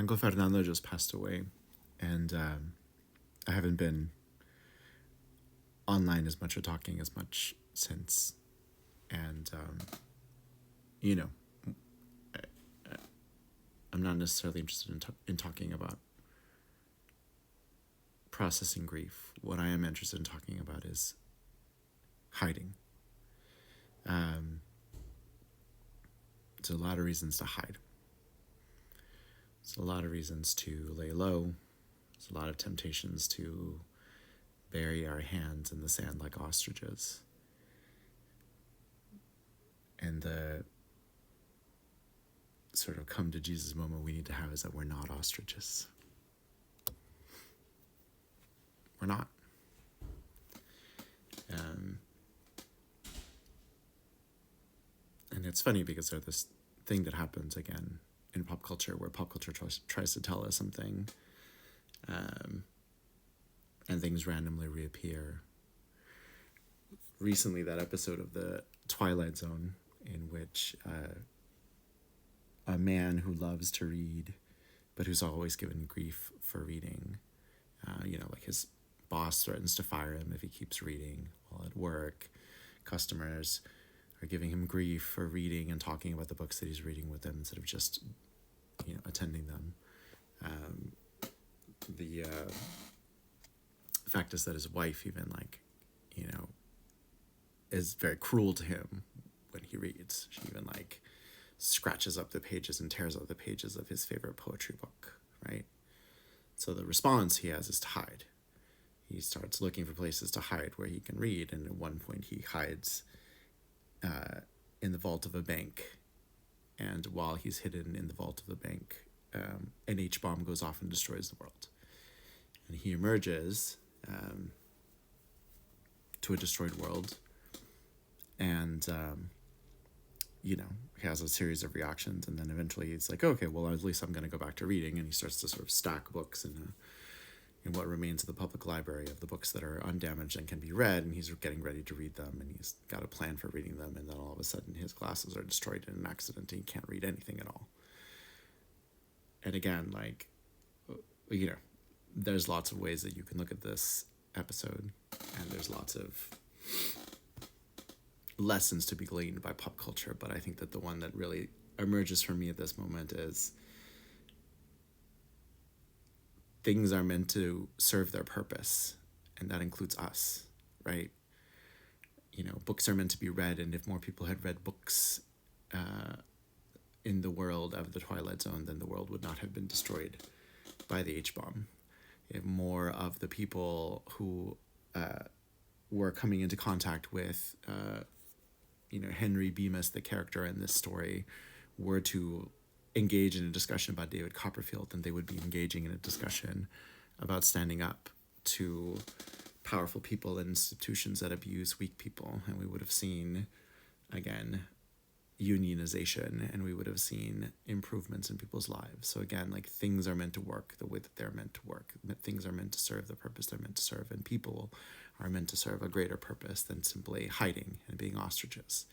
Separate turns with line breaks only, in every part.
Uncle Fernando just passed away, and I haven't been online as much or talking as much since. And, you know, I'm not necessarily interested in talking about processing grief. What I am interested in talking about is hiding. There's a lot of reasons to hide. There's a lot of reasons to lay low. There's a lot of temptations to bury our hands in the sand like ostriches. And the sort of come to Jesus moment we need to have is that we're not ostriches. We're not. And it's funny because there's this thing that happens again in pop culture where pop culture tries to tell us something, and things randomly reappear. Recently, that episode of the Twilight Zone in which a man who loves to read but who's always given grief for reading, like his boss threatens to fire him if he keeps reading while at work. Customers are giving him grief for reading and talking about the books that he's reading with them instead of just, attending them. The fact is that his wife even, is very cruel to him when he reads. She even, scratches up the pages and tears up the pages of his favorite poetry book, right? So the response he has is to hide. He starts looking for places to hide where he can read, and at one point he hides in the vault of a bank. And while he's hidden in the vault of the bank, an H-bomb goes off and destroys the world. And he emerges to a destroyed world, and he has a series of reactions, and then eventually he's like, okay, well, at least I'm going to go back to reading, and he starts to sort of stack books in what remains of the public library of the books that are undamaged and can be read, and he's getting ready to read them, and he's got a plan for reading them, and then all of a sudden his glasses are destroyed in an accident, and he can't read anything at all. And again, there's lots of ways that you can look at this episode, and there's lots of lessons to be gleaned by pop culture, but I think that the one that really emerges for me at this moment is things are meant to serve their purpose, and that includes us, right? Books are meant to be read, and if more people had read books in the world of the Twilight Zone, then the world would not have been destroyed by the H-bomb. If more of the people who were coming into contact with Henry Bemis, the character in this story, were to engage in a discussion about David Copperfield, then they would be engaging in a discussion about standing up to powerful people and institutions that abuse weak people. And we would have seen, again, unionization, and we would have seen improvements in people's lives. So again, things are meant to work the way that they're meant to work. Things are meant to serve the purpose they're meant to serve, and people are meant to serve a greater purpose than simply hiding and being ostriches.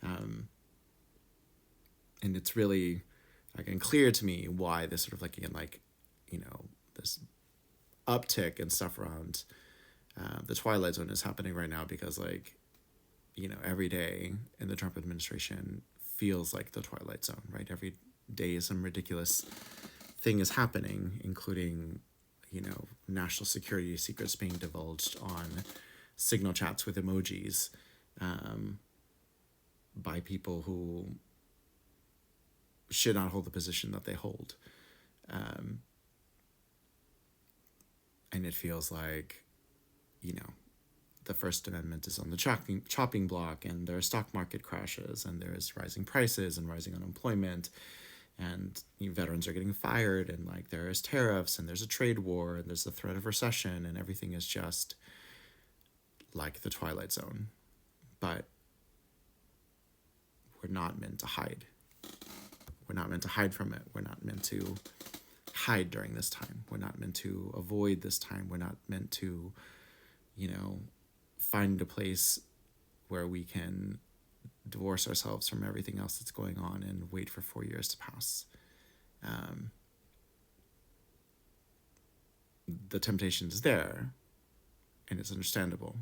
And it's really, again, clear to me why this sort of this uptick and stuff around the Twilight Zone is happening right now, because every day in the Trump administration feels like the Twilight Zone, right? Every day some ridiculous thing is happening, including, national security secrets being divulged on signal chats with emojis by people who should not hold the position that they hold. And it feels like, the First Amendment is on the chopping block, and there are stock market crashes, and there's rising prices and rising unemployment, and veterans are getting fired, and there's tariffs, and there's a trade war, and there's the threat of recession, and everything is just like the Twilight Zone. But we're not meant to hide. We're not meant to hide from it. We're not meant to hide during this time. We're not meant to avoid this time. We're not meant to, find a place where we can divorce ourselves from everything else that's going on and wait for 4 years to pass. the temptation is there, and it's understandable.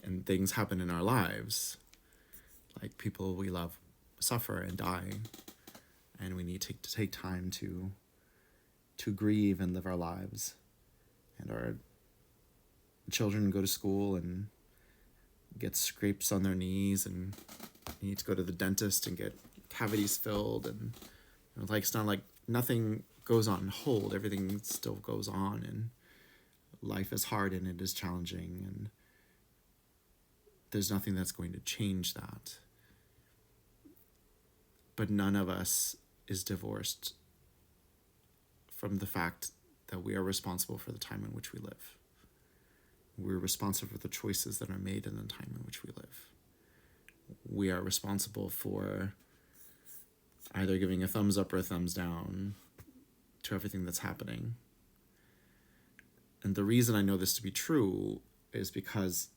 And things happen in our lives, like people we love suffer and die, and we need to take time to grieve and live our lives. And our children go to school and get scrapes on their knees and need to go to the dentist and get cavities filled, and like it's not like nothing goes on hold. Everything still goes on, and life is hard and it is challenging, and there's nothing that's going to change that. But none of us is divorced from the fact that we are responsible for the time in which we live. We're responsible for the choices that are made in the time in which we live. We are responsible for either giving a thumbs up or a thumbs down to everything that's happening. And the reason I know this to be true is because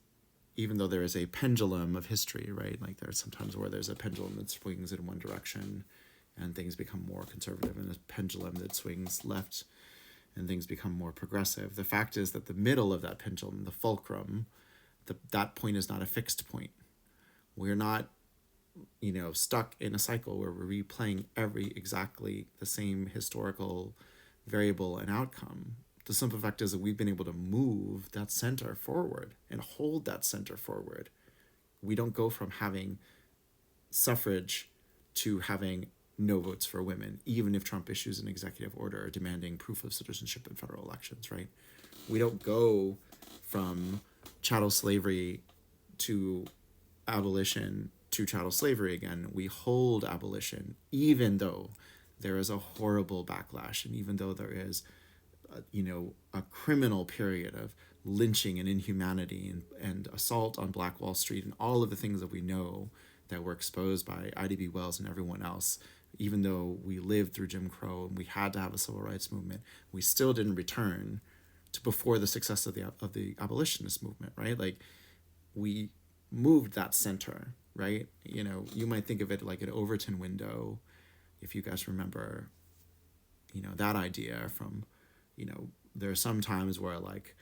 even though there is a pendulum of history, right? Like there are sometimes where there's a pendulum that swings in one direction and things become more conservative, and a pendulum that swings left and things become more progressive. The fact is that the middle of that pendulum, the fulcrum, that point is not a fixed point. We're not, stuck in a cycle where we're replaying exactly the same historical variable and outcome. The simple fact is that we've been able to move that center forward and hold that center forward. We don't go from having suffrage to having no votes for women, even if Trump issues an executive order demanding proof of citizenship in federal elections, right? We don't go from chattel slavery to abolition to chattel slavery again. We hold abolition, even though there is a horrible backlash, and even though there is a criminal period of lynching and inhumanity and assault on Black Wall Street and all of the things that we know that were exposed by I.D.B. Wells and everyone else. Even though we lived through Jim Crow and we had to have a civil rights movement, we still didn't return to before the success of the abolitionist movement, right? Like we moved that center, right? You might think of it like an Overton window, if you guys remember, that idea from, there are some times where like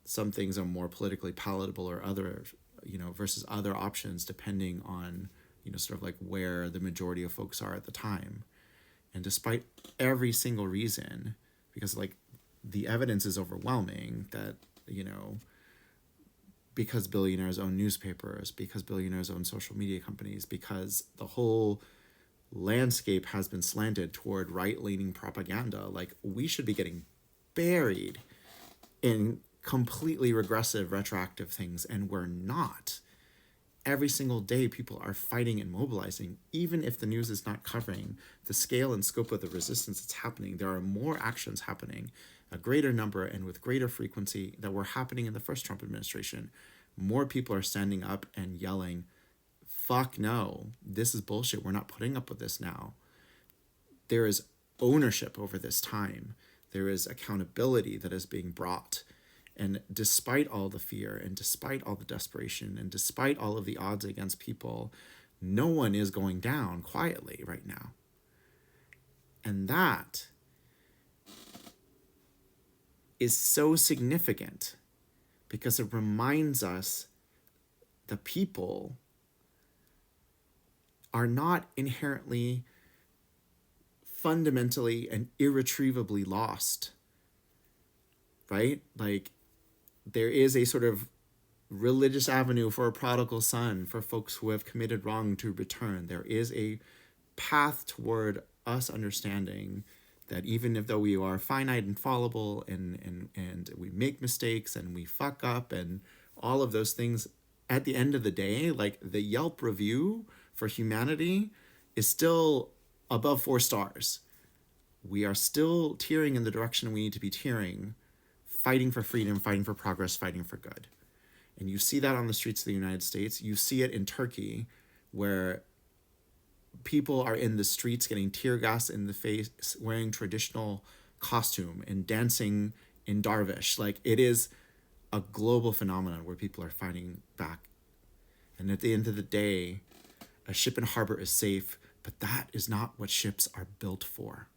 some things are more politically palatable or other, versus other options depending on, sort of like where the majority of folks are at the time. And despite every single reason, because like the evidence is overwhelming that, because billionaires own newspapers, because billionaires own social media companies, because the whole landscape has been slanted toward right-leaning propaganda, like we should be getting buried in completely regressive, retroactive things, and we're not. Every single day, people are fighting and mobilizing. Even if the news is not covering the scale and scope of the resistance that's happening, there are more actions happening, a greater number and with greater frequency that were happening in the first Trump administration. More people are standing up and yelling, fuck no, this is bullshit. We're not putting up with this now. There is ownership over this time. There is accountability that is being brought. And despite all the fear and despite all the desperation and despite all of the odds against people, no one is going down quietly right now. And that is so significant because it reminds us the people are not inherently, fundamentally, and irretrievably lost, right? Like, there is a sort of religious avenue for a prodigal son, for folks who have committed wrong to return. There is a path toward us understanding that even if though we are finite and fallible and we make mistakes and we fuck up and all of those things, at the end of the day, like the Yelp review for humanity is still above 4 stars. We are still tearing in the direction we need to be tearing, fighting for freedom, fighting for progress, fighting for good. And you see that on the streets of the United States. You see it in Turkey, where people are in the streets getting tear gas in the face, wearing traditional costume and dancing in Darvish. Like, it is a global phenomenon where people are fighting back. And at the end of the day, a ship in harbor is safe, but that is not what ships are built for.